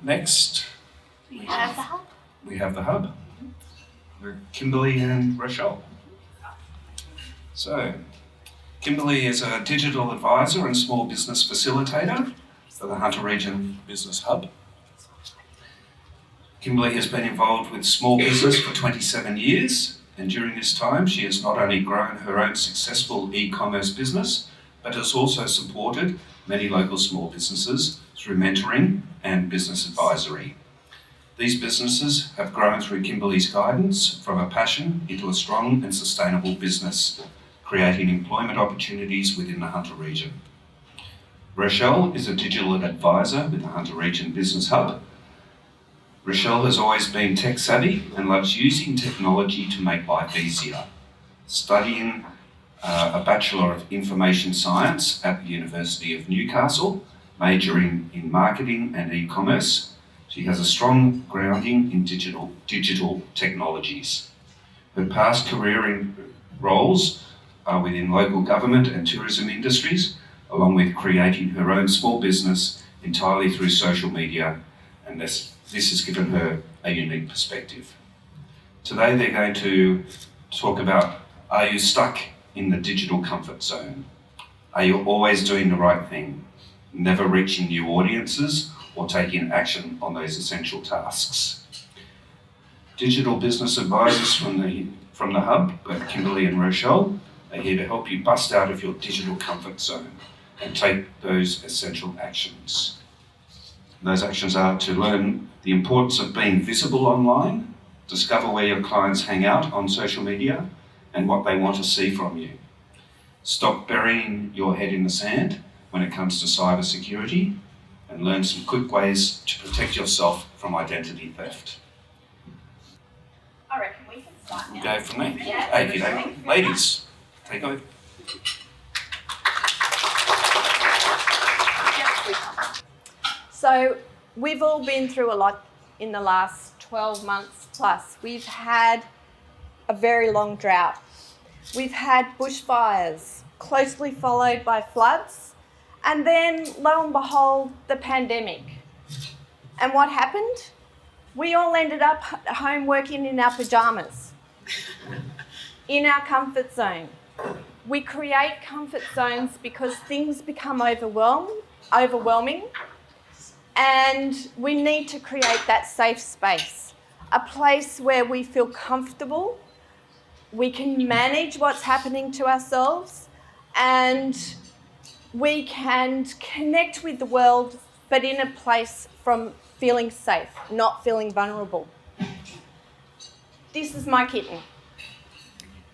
Next, We have the hub. we have the hub. We're Kimberlie and Rochelle. So, Kimberlie is a digital advisor and small business facilitator for the Hunter Region Business Hub. Kimberlie has been involved with small business for 27 years, and during this time she has not only grown her own successful e-commerce business, but has also supported many local small businesses through mentoring and business advisory. These businesses have grown through Kimberlie's guidance from a passion into a strong and sustainable business, creating employment opportunities within the Hunter region. Rochelle is a digital advisor with the Hunter Region Business Hub. Rochelle has always been tech savvy and loves using technology to make life easier. Studying a Bachelor of Information Science at the University of Newcastle, majoring in marketing and e-commerce, she has a strong grounding in digital technologies. Her past career roles are within local government and tourism industries, along with creating her own small business entirely through social media, and this has given her a unique perspective. Today they're going to talk about, are you stuck in the digital comfort zone? Are you always doing the right thing, never reaching new audiences or taking action on those essential tasks? Digital business advisors from the Hub, both Kimberlie and Rochelle, are here to help you bust out of your digital comfort zone and take those essential actions. Those actions are to learn the importance of being visible online, discover where your clients hang out on social media and what they want to see from you. Stop burying your head in the sand when it comes to cyber security, and learn some quick ways to protect yourself from identity theft. I reckon we can start now. Go from there. Yeah. Okay, ladies, take over. So we've all been through a lot in the last 12 months plus. We've had a very long drought. We've had bushfires, closely followed by floods, and then lo and behold, the pandemic. And what happened? We all ended up at home working in our pajamas, in our comfort zone. We create comfort zones because things become overwhelming, and we need to create that safe space, a place where we feel comfortable, we can manage what's happening to ourselves, and we can connect with the world, but in a place from feeling safe, not feeling vulnerable. This is my kitten.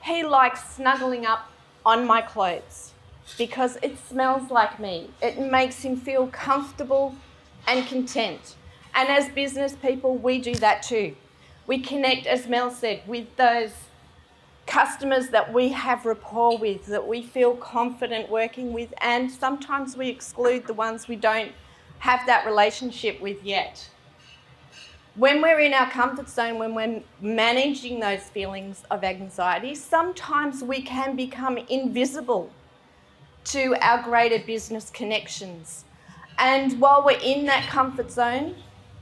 He likes snuggling up on my clothes because it smells like me. It makes him feel comfortable and content. And as business people, we do that too. We connect, as Mel said, with those customers that we have rapport with, that we feel confident working with, and sometimes we exclude the ones we don't have that relationship with yet. When we're in our comfort zone, when we're managing those feelings of anxiety, sometimes we can become invisible to our greater business connections. And while we're in that comfort zone,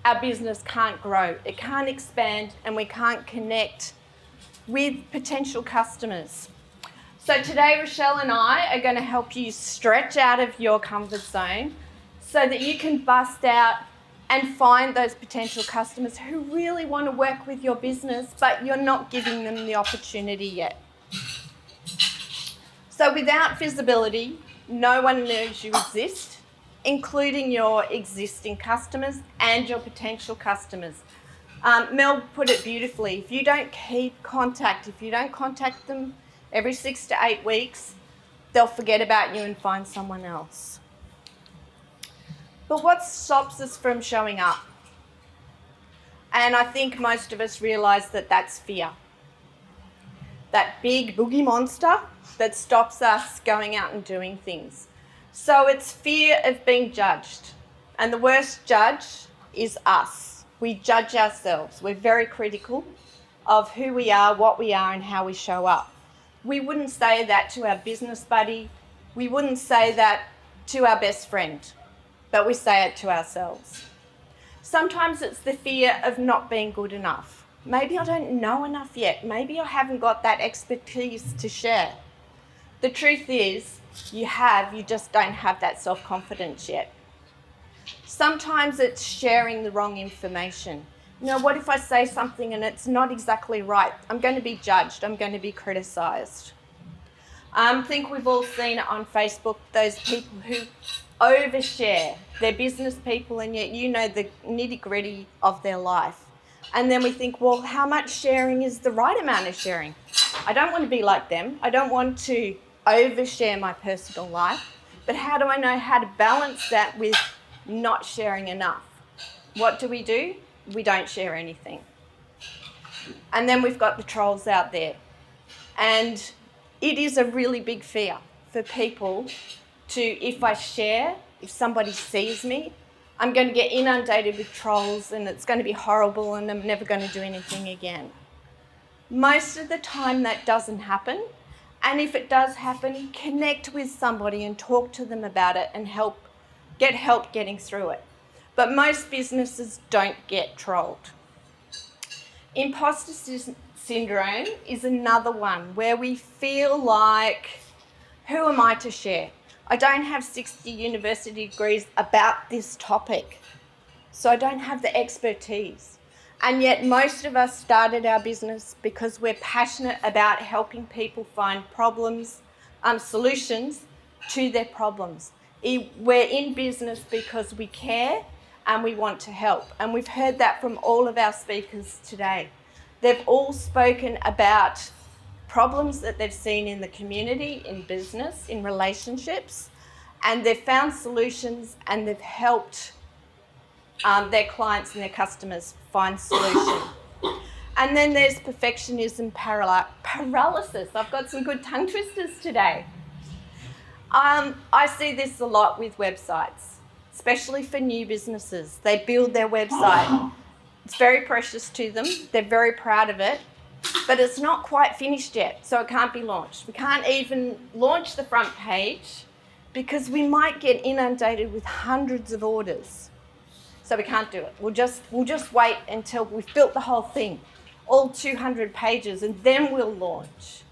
our business can't grow, it can't expand, and we can't connect with potential customers. So today, Rochelle and I are going to help you stretch out of your comfort zone so that you can bust out and find those potential customers who really want to work with your business, but you're not giving them the opportunity yet. So without visibility, no one knows you exist, including your existing customers and your potential customers. Mel put it beautifully. If you don't keep contact, if you don't contact them every 6 to 8 weeks, they'll forget about you and find someone else. But what stops us from showing up? And I think most of us realise that that's fear. That big boogie monster that stops us going out and doing things. So it's fear of being judged. And the worst judge is us. We judge ourselves. We're very critical of who we are, what we are, and how we show up. We wouldn't say that to our business buddy. We wouldn't say that to our best friend, but we say it to ourselves. Sometimes it's the fear of not being good enough. Maybe I don't know enough yet. Maybe I haven't got that expertise to share. The truth is, you just don't have that self-confidence yet. Sometimes it's sharing the wrong information. What if I say something and it's not exactly right? I'm going to be judged. I'm going to be criticised. I think we've all seen it on Facebook, those people who overshare. They're business people and yet you know the nitty-gritty of their life. And then we think, well, how much sharing is the right amount of sharing? I don't want to be like them. I don't want to overshare my personal life. But how do I know how to balance that with not sharing enough? What do? We don't share anything. And then we've got the trolls out there. And it is a really big fear for people to, if I share, if somebody sees me, I'm going to get inundated with trolls and it's going to be horrible and I'm never going to do anything again. Most of the time that doesn't happen. And if it does happen, connect with somebody and talk to them about it and get help getting through it. But most businesses don't get trolled. Imposter syndrome is another one where we feel like, who am I to share? I don't have 60 university degrees about this topic, so I don't have the expertise. And yet most of us started our business because we're passionate about helping people find solutions to their problems. We're in business because we care and we want to help. And we've heard that from all of our speakers today. They've all spoken about problems that they've seen in the community, in business, in relationships, and they've found solutions and they've helped their clients and their customers find solutions. And then there's perfectionism paralysis. I've got some good tongue twisters today. I see this a lot with websites, especially for new businesses. They build their website. It's very precious to them. They're very proud of it, but it's not quite finished yet, so it can't be launched. We can't even launch the front page because we might get inundated with hundreds of orders. So we can't do it. We'll just wait until we've built the whole thing, all 200 pages, and then we'll launch.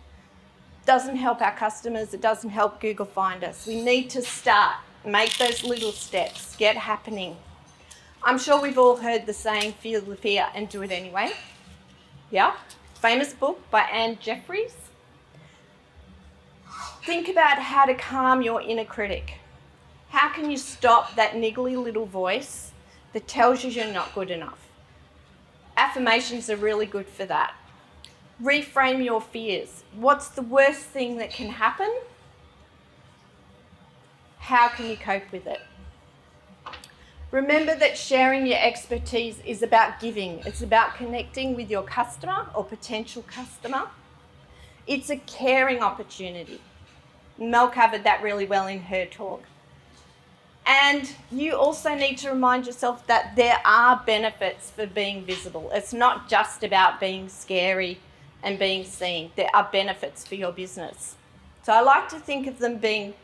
Doesn't help our customers. It doesn't help Google find us. We need to start, make those little steps, get happening. I'm sure we've all heard the saying, feel the fear and do it anyway. Yeah? Famous book by Anne Jeffries. Think about how to calm your inner critic. How can you stop that niggly little voice that tells you you're not good enough? Affirmations are really good for that. Reframe your fears. What's the worst thing that can happen? How can you cope with it? Remember that sharing your expertise is about giving. It's about connecting with your customer or potential customer. It's a caring opportunity. Mel covered that really well in her talk. And you also need to remind yourself that there are benefits for being visible. It's not just about being scary and being seen. There are benefits for your business. So I like to think of them being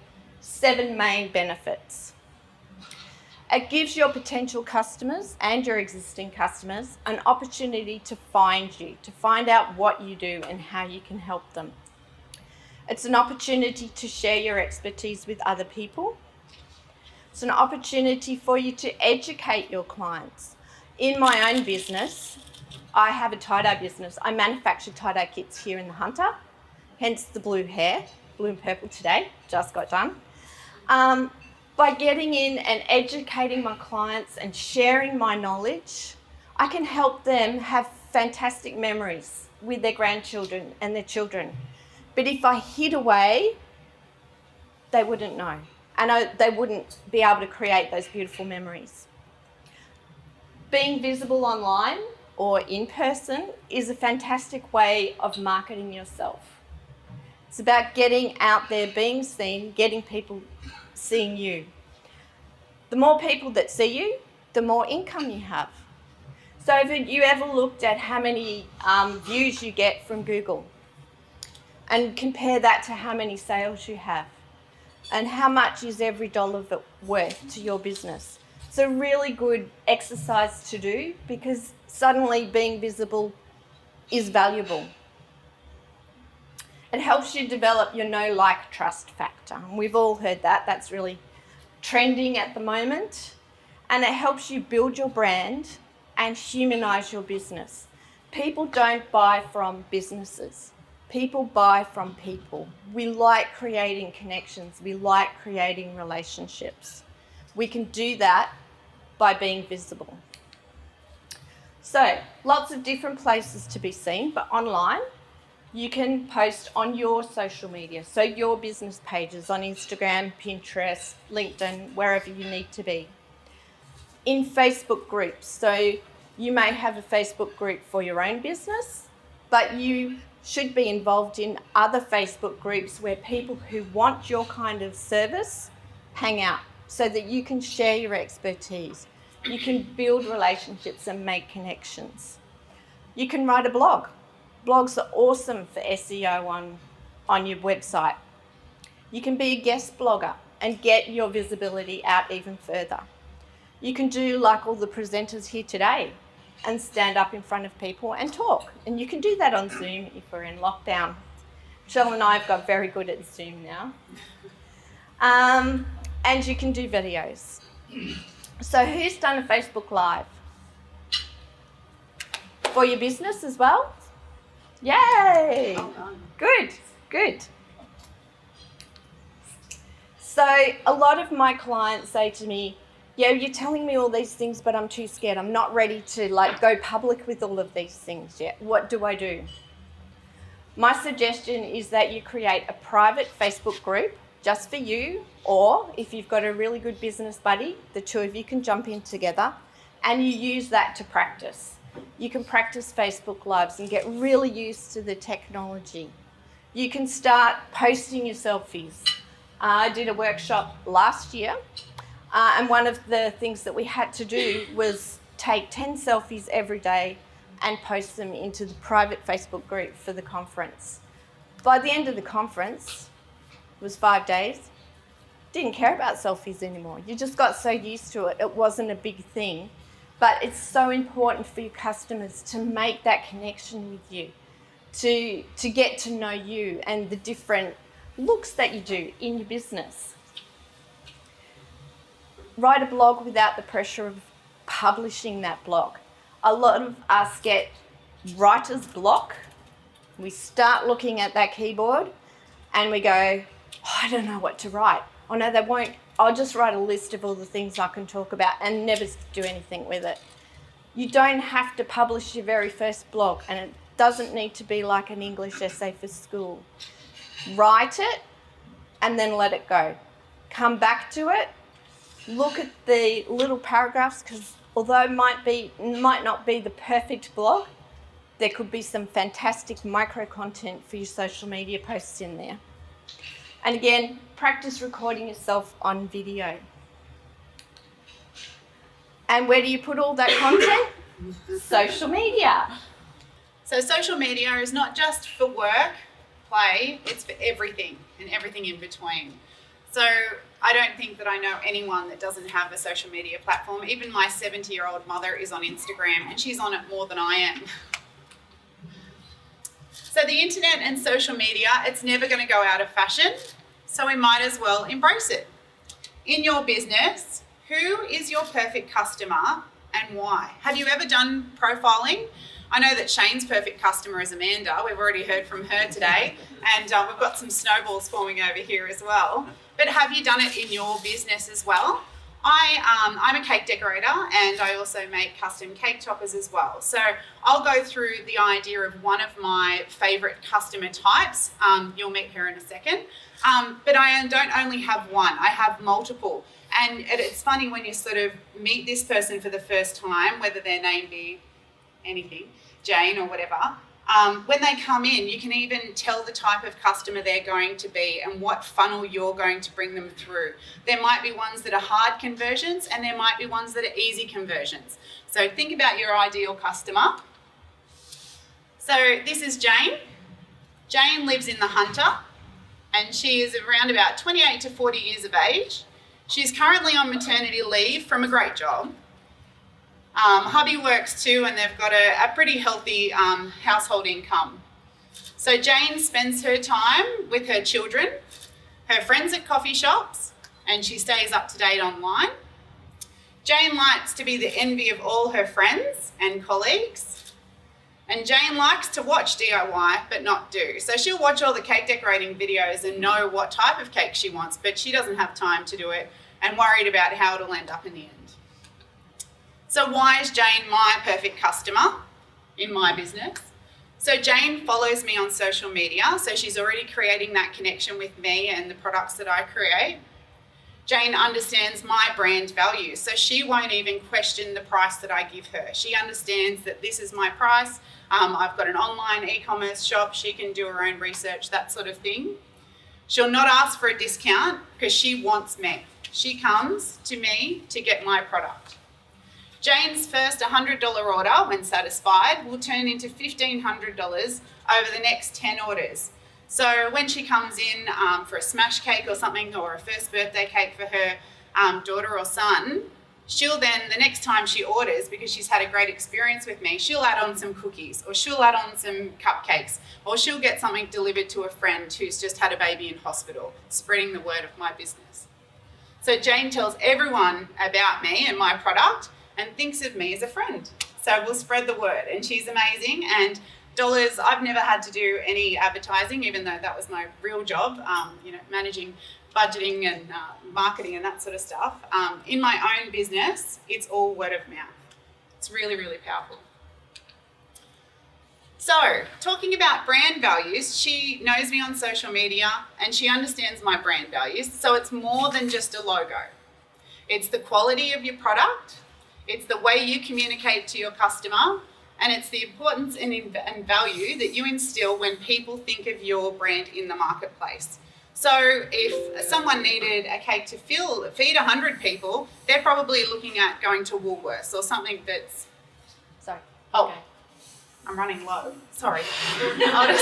7 main benefits. It gives your potential customers and your existing customers an opportunity to find you, to find out what you do and how you can help them. It's an opportunity to share your expertise with other people. It's an opportunity for you to educate your clients. In my own business, I have a tie-dye business. I manufacture tie-dye kits here in the Hunter, hence the blue hair, blue and purple today, just got done. By getting in and educating my clients and sharing my knowledge, I can help them have fantastic memories with their grandchildren and their children. But if I hid away, they wouldn't know. And they wouldn't be able to create those beautiful memories. Being visible online or in person is a fantastic way of marketing yourself. It's about getting out there, being seen, getting people seeing you. The more people that see you, the more income you have. So have you ever looked at how many views you get from Google and compare that to how many sales you have? And how much is every dollar of it worth to your business? It's a really good exercise to do because suddenly being visible is valuable. It helps you develop your know, like, trust factor. And we've all heard that. That's really trending at the moment. And it helps you build your brand and humanize your business. People don't buy from businesses. People buy from people. We like creating connections. We like creating relationships. We can do that by being visible. So, lots of different places to be seen, but online, you can post on your social media, so your business pages on Instagram, Pinterest, LinkedIn, wherever you need to be. In Facebook groups, so you may have a Facebook group for your own business, but you should be involved in other Facebook groups where people who want your kind of service hang out so that you can share your expertise. You can build relationships and make connections. You can write a blog. Blogs are awesome for SEO on your website. You can be a guest blogger and get your visibility out even further. You can do like all the presenters here today and stand up in front of people and talk. And you can do that on Zoom if we're in lockdown. Rochelle and I have got very good at Zoom now. And you can do videos. So who's done a Facebook Live? For your business as well? Yay! Good. So a lot of my clients say to me, yeah, you're telling me all these things, but I'm too scared. I'm not ready to go public with all of these things yet. What do I do? My suggestion is that you create a private Facebook group just for you, or if you've got a really good business buddy, the two of you can jump in together and you use that to practice. You can practice Facebook Lives and get really used to the technology. You can start posting your selfies. I did a workshop last year, and one of the things that we had to do was take 10 selfies every day and post them into the private Facebook group for the conference. By the end of the conference, it was 5 days, didn't care about selfies anymore. You just got so used to it, it wasn't a big thing. But it's so important for your customers to make that connection with you, to get to know you and the different looks that you do in your business. Write a blog without the pressure of publishing that blog. A lot of us get writer's block. We start looking at that keyboard and we go, oh, I don't know what to write. Oh no, they won't. I'll just write a list of all the things I can talk about and never do anything with it. You don't have to publish your very first blog, and it doesn't need to be like an English essay for school. Write it and then let it go. Come back to it. Look at the little paragraphs, because although it might not be the perfect blog, there could be some fantastic micro content for your social media posts in there. And again, practice recording yourself on video. And where do you put all that content? Social media. So social media is not just for work, play, it's for everything and everything in between. So I don't think that I know anyone that doesn't have a social media platform. Even my 70-year-old mother is on Instagram and she's on it more than I am. So the internet and social media, it's never going to go out of fashion, so we might as well embrace it. In your business, who is your perfect customer and why? Have you ever done profiling? I know that Shane's perfect customer is Amanda. We've already heard from her today, and we've got some snowballs forming over here as well. But have you done it in your business as well? I'm a cake decorator and I also make custom cake toppers as well. So I'll go through the idea of one of my favourite customer types. You'll meet her in a second. But I don't only have one, I have multiple. And it's funny when you sort of meet this person for the first time, whether their name be anything, Jane or whatever. When they come in, you can even tell the type of customer they're going to be and what funnel you're going to bring them through. There might be ones that are hard conversions and there might be ones that are easy conversions. So think about your ideal customer. So this is Jane. Jane lives in the Hunter and she is around about 28 to 40 years of age. She's currently on maternity leave from a great job. Hubby works too, and they've got a pretty healthy household income. So Jane spends her time with her children, her friends at coffee shops, and she stays up to date online. Jane likes to be the envy of all her friends and colleagues. And Jane likes to watch DIY, but not do. So she'll watch all the cake decorating videos and know what type of cake she wants, but she doesn't have time to do it and worried about how it'll end up in the end. So why is Jane my perfect customer in my business? So Jane follows me on social media, so she's already creating that connection with me and the products that I create. Jane understands my brand values, so she won't even question the price that I give her. She understands that this is my price. I've got an online e-commerce shop. She can do her own research, that sort of thing. She'll not ask for a discount because she wants me. She comes to me to get my product. Jane's first $100 order, when satisfied, will turn into $1,500 over the next 10 orders. So when she comes in for a smash cake or something, or a first birthday cake for her daughter or son, she'll then, the next time she orders, because she's had a great experience with me, she'll add on some cookies, or she'll add on some cupcakes, or she'll get something delivered to a friend who's just had a baby in hospital, spreading the word of my business. So Jane tells everyone about me and my product and thinks of me as a friend. So we'll spread the word, and she's amazing. And dollars, I've never had to do any advertising, even though that was my real job, managing budgeting and marketing and that sort of stuff. In my own business, it's all word of mouth. It's really, really powerful. So, talking about brand values, she knows me on social media and she understands my brand values. So it's more than just a logo. It's the quality of your product, it's the way you communicate to your customer, and it's the importance and value that you instill when people think of your brand in the marketplace. So if someone needed a cake to feed 100 people, they're probably looking at going to Woolworths or something that's... Sorry. Oh, Okay. I'm running low. Sorry. I'm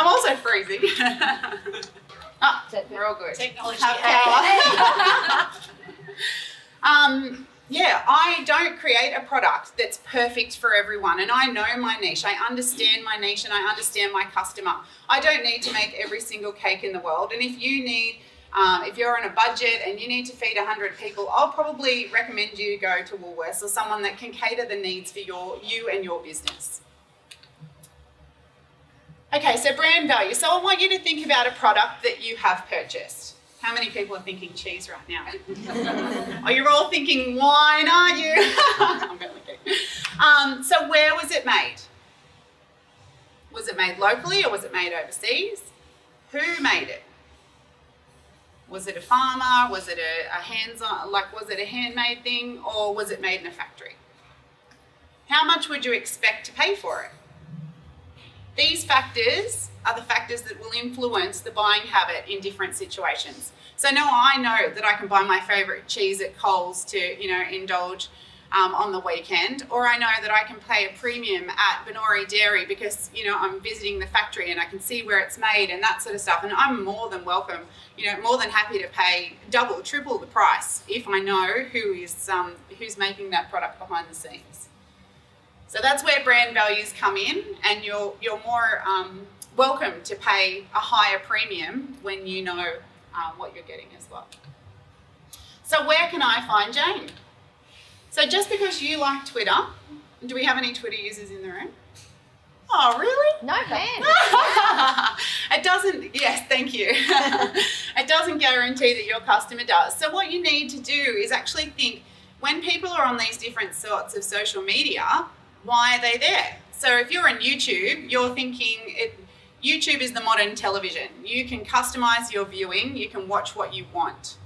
also freezing. We're all good. Technology. Have power. I don't create a product that's perfect for everyone, and I know my niche. I understand my niche and I understand my customer. I don't need to make every single cake in the world, and if you're on a budget and you need to feed 100 people, I'll probably recommend you go to Woolworths or someone that can cater the needs for you and your business. Okay, so brand value. So I want you to think about a product that you have purchased. How many people are thinking cheese right now? Oh, you're all thinking wine, aren't you? I'm going to So where was it made? Was it made locally or was it made overseas? Who made it? Was it a farmer? Was it was it a handmade thing, or was it made in a factory? How much would you expect to pay for it? These factors are the factors that will influence the buying habit in different situations. So now I know that I can buy my favourite cheese at Coles to, indulge on the weekend, or I know that I can pay a premium at Benori Dairy because, I'm visiting the factory and I can see where it's made and that sort of stuff. And I'm more than welcome, more than happy to pay double, triple the price if I know who's making that product behind the scenes. So that's where brand values come in, and you're more welcome to pay a higher premium when you know what you're getting as well. So where can I find Jane? So just because you like Twitter, do we have any Twitter users in the room? Oh, really? No hands. It doesn't, yes, thank you. It doesn't guarantee that your customer does. So what you need to do is actually think, when people are on these different sorts of social media, why are they there? So if you're on YouTube, you're thinking YouTube is the modern television. You can customize your viewing, you can watch what you want.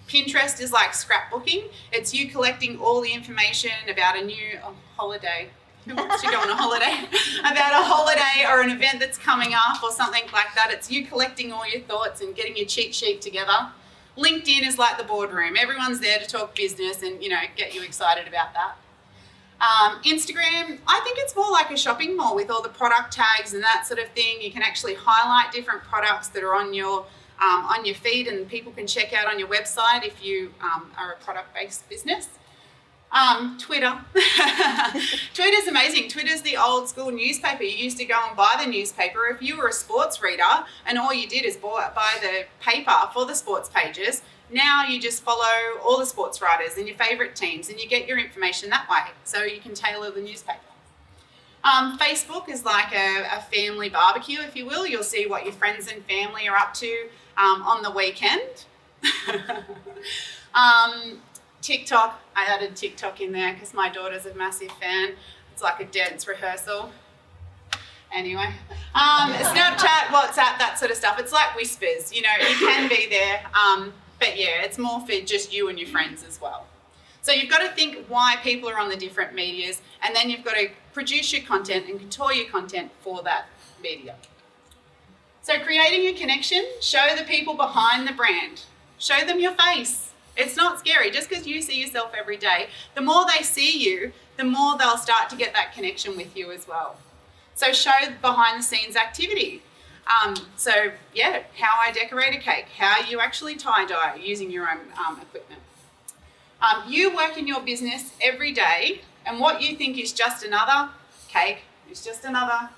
Pinterest is like scrapbooking. It's you collecting all the information about a new holiday. Who wants to go on a holiday? About a holiday or an event that's coming up or something like that. It's you collecting all your thoughts and getting your cheat sheet together. LinkedIn is like the boardroom. Everyone's there to talk business and, get you excited about that. Instagram, I think it's more like a shopping mall with all the product tags and that sort of thing. You can actually highlight different products that are on your on your feed, and people can check out on your website if you are a product-based business. Twitter. Twitter's amazing. Twitter's the old school newspaper. You used to go and buy the newspaper. If you were a sports reader and all you did is buy the paper for the sports pages, now you just follow all the sports writers and your favourite teams, and you get your information that way. So you can tailor the newspaper. Facebook is like a family barbecue, if you will. You'll see what your friends and family are up to on the weekend. TikTok, I added TikTok in there because my daughter's a massive fan. It's like a dance rehearsal. Anyway, Snapchat, WhatsApp, that sort of stuff. It's like whispers, you can be there. But yeah, it's more for just you and your friends as well. So you've got to think why people are on the different medias, and then you've got to produce your content and contour your content for that media. So creating a connection, show the people behind the brand. Show them your face. It's not scary. Just because you see yourself every day, the more they see you, the more they'll start to get that connection with you as well. So show behind the scenes activity. So yeah, how I decorate a cake, how you actually tie-dye using your own equipment. You work in your business every day, and what you think is just another cake, is just another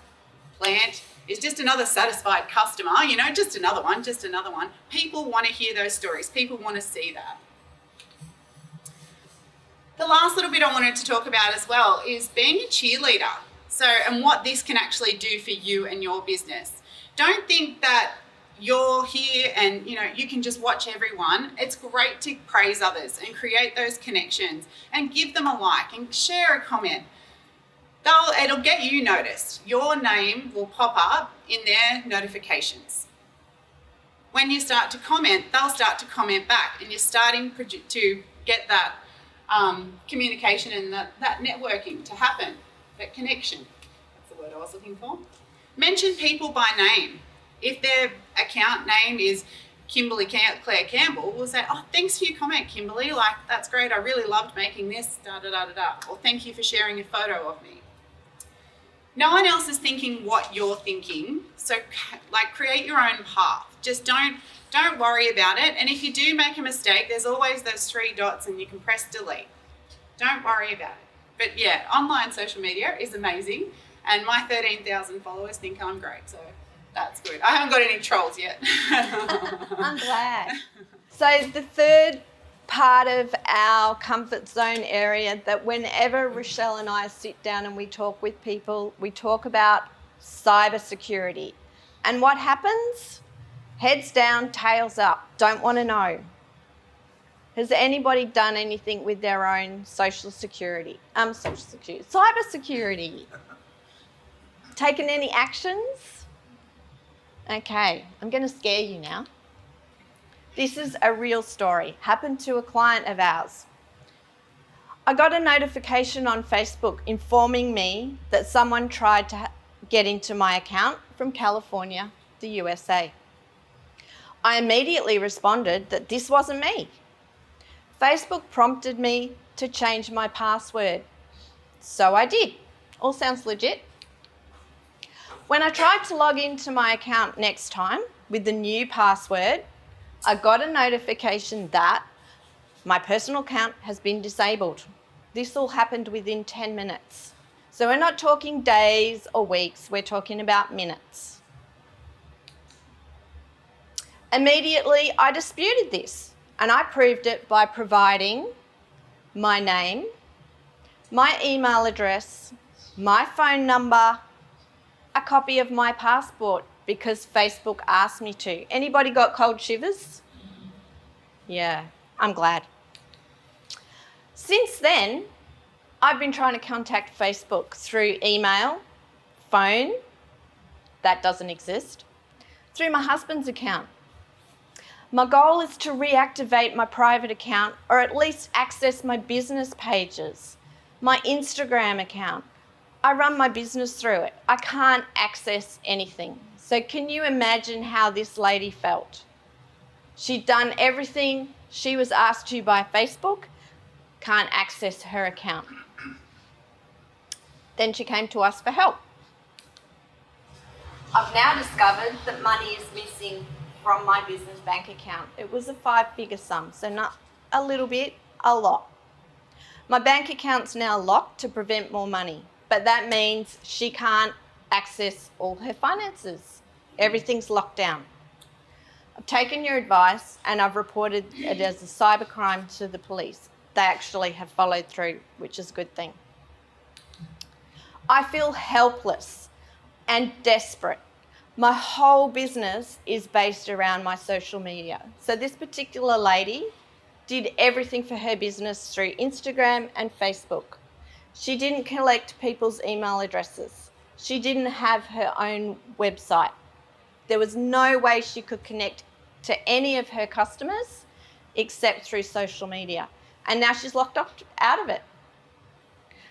plant, is just another satisfied customer, just another one. People want to hear those stories. People want to see that. The last little bit I wanted to talk about as well is being a cheerleader. And what this can actually do for you and your business. Don't think that you're here and you can just watch everyone. It's great to praise others and create those connections and give them a like and share a comment. It'll get you noticed. Your name will pop up in their notifications. When you start to comment, they'll start to comment back, and you're starting to get that communication and that networking to happen, that connection. That's the word I was looking for. Mention people by name. If their account name is Kimberlie Clare-Campbell, we'll say, oh, thanks for your comment, Kimberlie. That's great. I really loved making this, Or thank you for sharing a photo of me. No one else is thinking what you're thinking. So create your own path. Just don't worry about it. And if you do make a mistake, there's always those 3 dots and you can press delete. Don't worry about it. But yeah, online social media is amazing. And my 13,000 followers think I'm great. So that's good. I haven't got any trolls yet. I'm glad. So the third part of our comfort zone area, that whenever Rochelle and I sit down and we talk with people, we talk about cybersecurity. And what happens? Heads down, tails up. Don't want to know. Has anybody done anything with their own cybersecurity? Taken any actions? Okay, I'm going to scare you now. This is a real story. Happened to a client of ours. I got a notification on Facebook informing me that someone tried to get into my account from California, the USA. I immediately responded that this wasn't me. Facebook prompted me to change my password. So I did. All sounds legit. When I tried to log into my account next time with the new password, I got a notification that my personal account has been disabled. This all happened within 10 minutes. So we're not talking days or weeks, we're talking about minutes. Immediately, I disputed this, and I proved it by providing my name, my email address, my phone number, a copy of my passport, because Facebook asked me to. Anybody got cold shivers? Yeah, I'm glad. Since then, I've been trying to contact Facebook through email, phone, that doesn't exist, through my husband's account. My goal is to reactivate my private account, or at least access my business pages, my Instagram account. I run my business through it. I can't access anything. So can you imagine how this lady felt? She'd done everything she was asked to by Facebook, can't access her account. Then she came to us for help. I've now discovered that money is missing from my business bank account. It was a 5-figure sum, so not a little bit, a lot. My bank account's now locked to prevent more money, but that means she can't access all her finances. Everything's locked down. I've taken your advice and I've reported it as a cybercrime to the police. They actually have followed through, which is a good thing. I feel helpless and desperate. My whole business is based around my social media. So this particular lady did everything for her business through Instagram and Facebook. She didn't collect people's email addresses. She didn't have her own website. There was no way she could connect to any of her customers except through social media. And now she's locked out of it.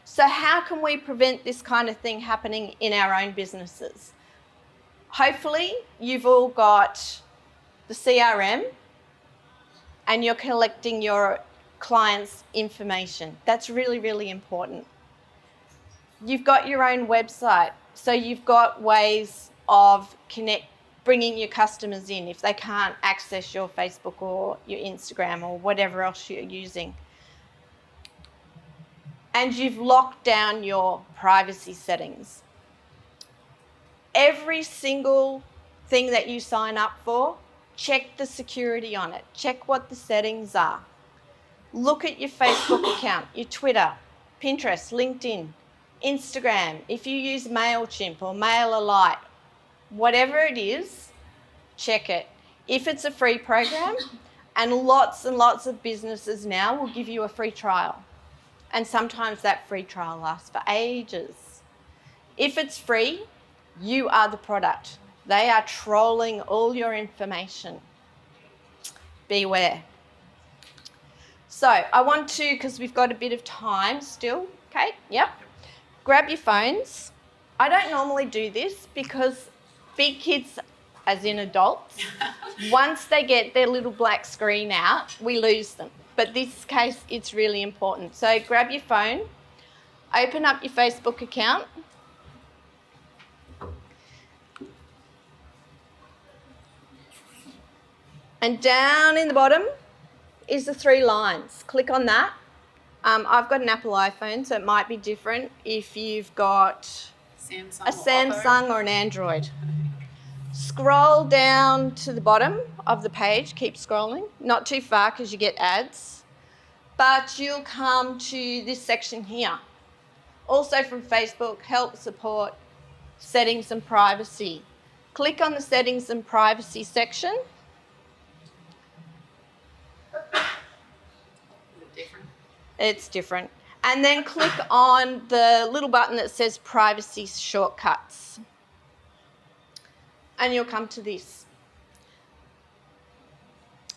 So how can we prevent this kind of thing happening in our own businesses? Hopefully you've all got the CRM and you're collecting your clients' information. That's really, really important. You've got your own website, so you've got ways of bringing your customers in if they can't access your Facebook or your Instagram or whatever else you're using. And you've locked down your privacy settings. Every single thing that you sign up for, check the security on it. Check what the settings are. Look at your Facebook account, your Twitter, Pinterest, LinkedIn, Instagram. If you use MailChimp or MailerLite, whatever it is, check it. If it's a free program, and lots of businesses now will give you a free trial. And sometimes that free trial lasts for ages. If it's free, you are the product. They are trolling all your information. Beware. So I want to, because we've got a bit of time still, okay? Yep. Grab your phones. I don't normally do this because big kids, as in adults, once they get their little black screen out, we lose them. But this case, it's really important. So grab your phone, open up your Facebook account. And down in the bottom is the 3 lines. Click on that. I've got an Apple iPhone, so it might be different if you've got a Samsung or an Android. Scroll down to the bottom of the page. Keep scrolling. Not too far because you get ads. But you'll come to this section here. Also from Facebook, help, support, settings and privacy. Click on the settings and privacy section. It's different. And then click on the little button that says privacy shortcuts. And you'll come to this.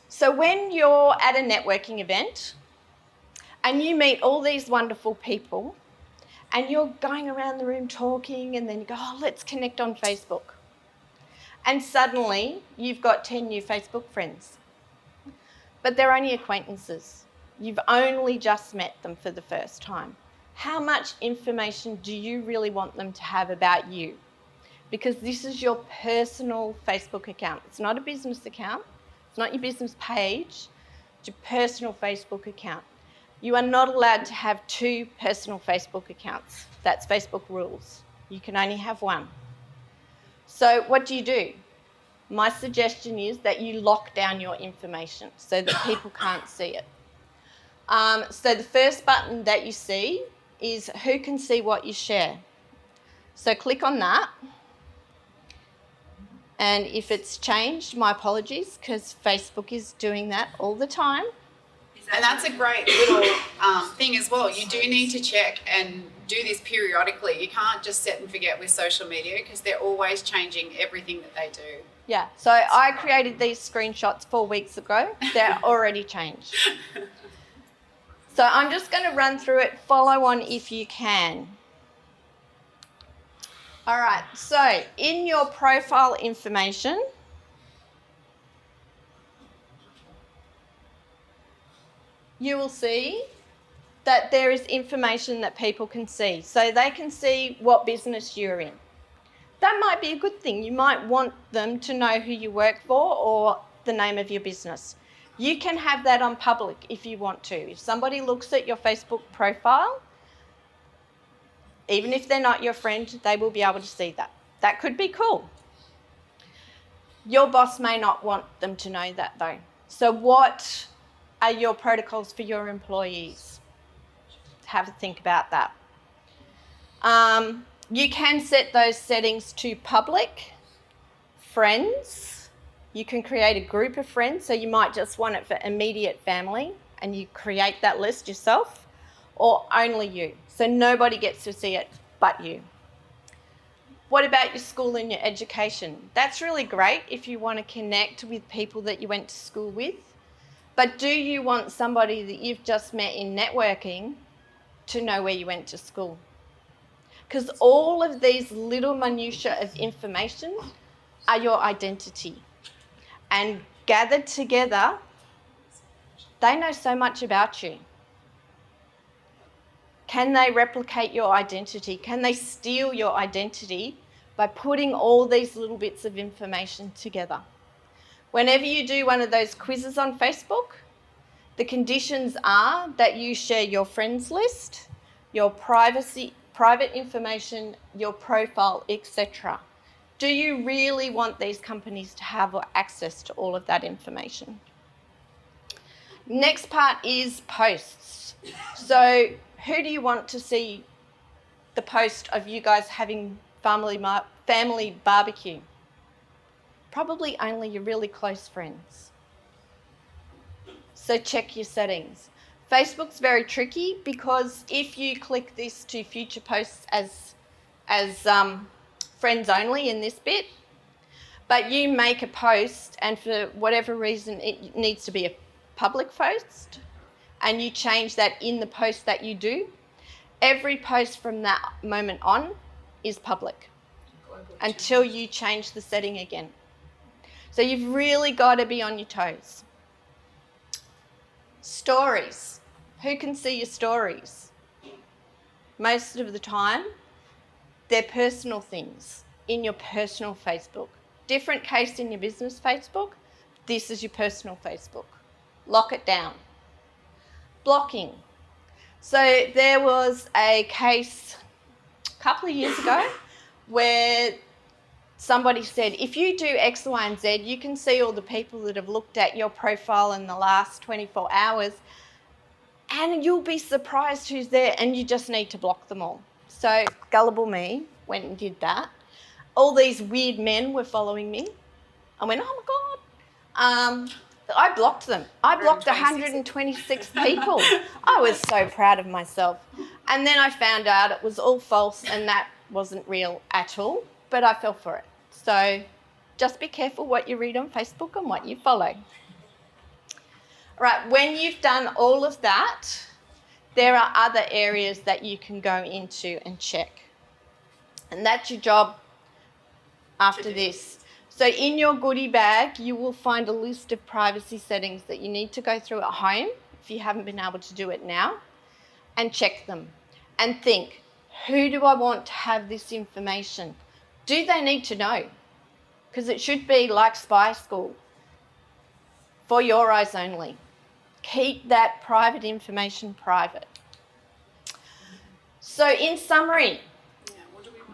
So when you're at a networking event and you meet all these wonderful people and you're going around the room talking and then you go, oh, let's connect on Facebook. And suddenly you've got 10 new Facebook friends. But they're only acquaintances. You've only just met them for the first time. How much information do you really want them to have about you? Because this is your personal Facebook account. It's not a business account. It's not your business page. It's your personal Facebook account. You are not allowed to have 2 personal Facebook accounts. That's Facebook rules. You can only have 1. So what do? My suggestion is that you lock down your information so that people can't see it. So the first button that you see is who can see what you share. So click on that. And if it's changed, my apologies, because Facebook is doing that all the time. And that's a great little thing as well. You do need to check and do this periodically. You can't just set and forget with social media because they're always changing everything that they do. Yeah, so I created these screenshots 4 weeks ago. They're already changed. So I'm just going to run through it. Follow on if you can. All right, so in your profile information, you will see that there is information that people can see. So they can see what business you're in. That might be a good thing. You might want them to know who you work for or the name of your business. You can have that on public if you want to. If somebody looks at your Facebook profile, even if they're not your friend, they will be able to see that. That could be cool. Your boss may not want them to know that though. So what are your protocols for your employees? Have a think about that. You can set those settings to public, friends. You can create a group of friends, so you might just want it for immediate family and you create that list yourself, or only you. So nobody gets to see it but you. What about your school and your education? That's really great if you want to connect with people that you went to school with. But do you want somebody that you've just met in networking to know where you went to school? Because all of these little minutiae of information are your identity. And gathered together, they know so much about you. Can they replicate your identity? Can they steal your identity by putting all these little bits of information together? Whenever you do one of those quizzes on Facebook, the conditions are that you share your friends list, your private information, your profile, etc. Do you really want these companies to have access to all of that information? Next part is posts. So who do you want to see the post of you guys having family barbecue? Probably only your really close friends. So check your settings. Facebook's very tricky because if you click this to future posts as friends only in this bit, but you make a post and for whatever reason it needs to be a public post and you change that in the post that you do, every post from that moment on is public until you change the setting again. So you've really got to be on your toes. Stories. Who can see your stories? Most of the time, they're personal things in your personal Facebook. Different case in your business Facebook. This is your personal Facebook. Lock it down. Blocking. So there was a case a couple of years ago where somebody said, if you do X, Y, and Z, you can see all the people that have looked at your profile in the last 24 hours and you'll be surprised who's there and you just need to block them all. So gullible me went and did that. All these weird men were following me. I went, oh my God. I blocked them. I blocked 126 people. I was so proud of myself. And then I found out it was all false and that wasn't real at all, but I fell for it. So just be careful what you read on Facebook and what you follow. Right, when you've done all of that, there are other areas that you can go into and check. And that's your job after this. So in your goodie bag, you will find a list of privacy settings that you need to go through at home, if you haven't been able to do it now, and check them. And think, who do I want to have this information? Do they need to know? Because it should be like spy school, for your eyes only. Keep that private information private. So in summary,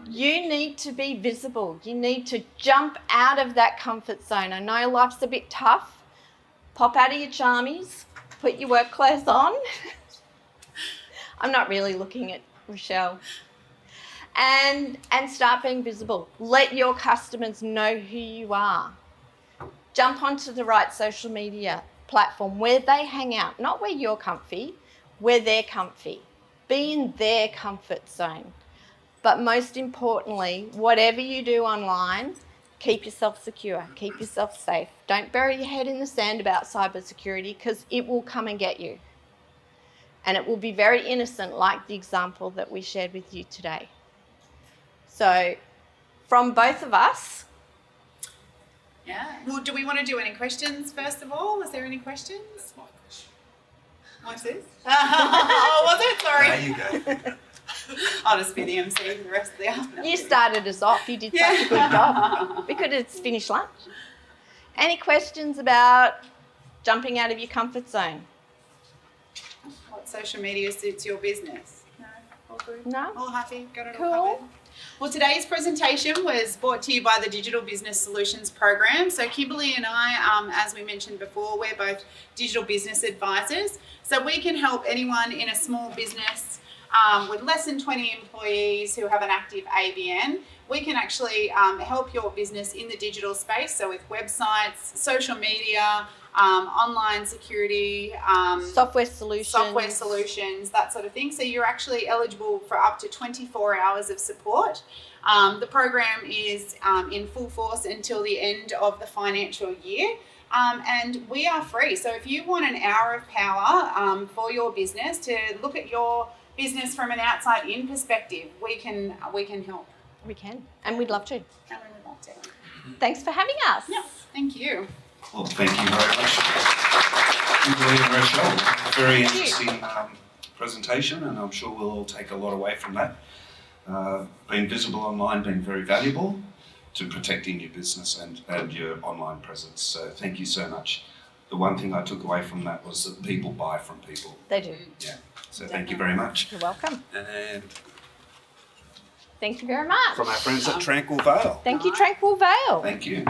you need to be visible. You need to jump out of that comfort zone. I know life's a bit tough. Pop out of your jammies, put your work clothes on. I'm not really looking at Rochelle. And start being visible. Let your customers know who you are. Jump onto the right social media platform where they hang out, not where you're comfy, where they're comfy. Be in their comfort zone. But most importantly, whatever you do online, keep yourself secure, keep yourself safe. Don't bury your head in the sand about cybersecurity because it will come and get you. And it will be very innocent, like the example that we shared with you today. So, from both of us. Yeah. Well, do we want to do any questions first of all? Is there any questions? That's my question. What's this? Oh, was it? Sorry. There you go. I'll just be the MC for the rest of the afternoon. You started us off. You did such a good job. We could have finished lunch. Any questions about jumping out of your comfort zone? What social media suits your business? No? All good? No? All happy? Got it Cool. all covered? Well, today's presentation was brought to you by the Digital Business Solutions Program. So Kimberlie and I, as we mentioned before, we're both digital business advisors. So we can help anyone in a small business with less than 20 employees who have an active ABN. We can actually help your business in the digital space, so with websites, social media, online security, Software solutions, that sort of thing. So you're actually eligible for up to 24 hours of support. The program is in full force until the end of the financial year. And we are free. So if you want an hour of power for your business to look at your business from an outside in perspective, we can help. We can, and we'd love to. And we would love to. Thanks for having us. Yeah, thank you. Well, thank you very much, Kimberlie and Rochelle. Very interesting presentation, and I'm sure we'll all take a lot away from that. Being visible online, being very valuable to protecting your business and your online presence. So thank you so much. The one thing I took away from that was that people buy from people. They do. Yeah. So thank you very much. You're welcome. And Thank you very much. from our friends at Tranquil Vale. Thank you, Tranquil Vale. Thank you.